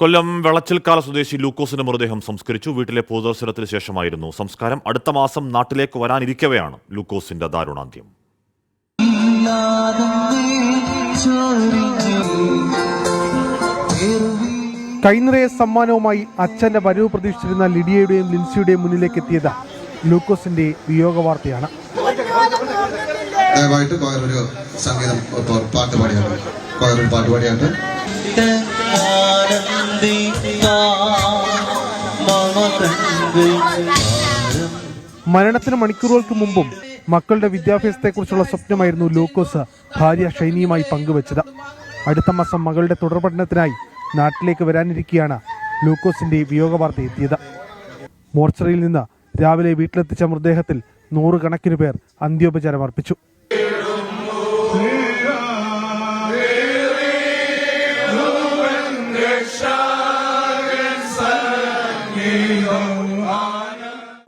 കൊല്ലം വെളച്ചിൽക്കാല സ്വദേശി ലൂക്കോസിന്റെ മൃതദേഹം സംസ്കരിച്ചു. വീട്ടിലെ പൊതുദർശനത്തിന് ശേഷമായിരുന്നു സംസ്കാരം. അടുത്ത മാസം നാട്ടിലേക്ക് വരാനിരിക്കവെയാണ് ലൂക്കോസിന്റെ ദാരുണാന്ത്യം. കൈനിറയെ സമ്മാനവുമായി അച്ഛന്റെ വരവ് പ്രതീക്ഷിച്ചിരുന്ന ലിഡിയയുടെയും ലിൻസിയുടെയും മുന്നിലേക്ക് എത്തിയത് ലൂക്കോസിന്റെ വിയോഗ വാർത്തയാണ്. മരണത്തിന് മണിക്കൂറുകൾക്ക് മുമ്പും മക്കളുടെ വിദ്യാഭ്യാസത്തെക്കുറിച്ചുള്ള സ്വപ്നമായിരുന്നു ലൂക്കോസ് ഭാര്യ ഷൈനിയുമായി പങ്കുവച്ചത്. അടുത്ത മാസം മകളുടെ തുടർ പഠനത്തിനായി നാട്ടിലേക്ക് വരാനിരിക്കെയാണ് ലൂക്കോസിന്റെ വിയോഗ വാർത്ത എത്തിയത്. മോർച്ചറിയിൽ നിന്ന് രാവിലെ വീട്ടിലെത്തിച്ച മൃതദേഹത്തിൽ നൂറുകണക്കിന് പേർ അന്ത്യോപചാരം അർപ്പിച്ചു.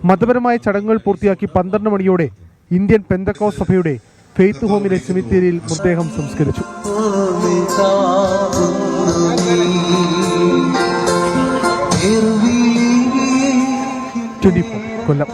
മതപരമായ ചടങ്ങുകൾ പൂർത്തിയാക്കി 12 മണിയോടെ ഇന്ത്യൻ പെന്തക്കോസ് സഭയുടെ ഫെയ്ത്ത് ഹോമിലെ സെമിത്തേരിയിൽ മൃതദേഹം സംസ്കരിച്ചു. 24 കൊല്ലം.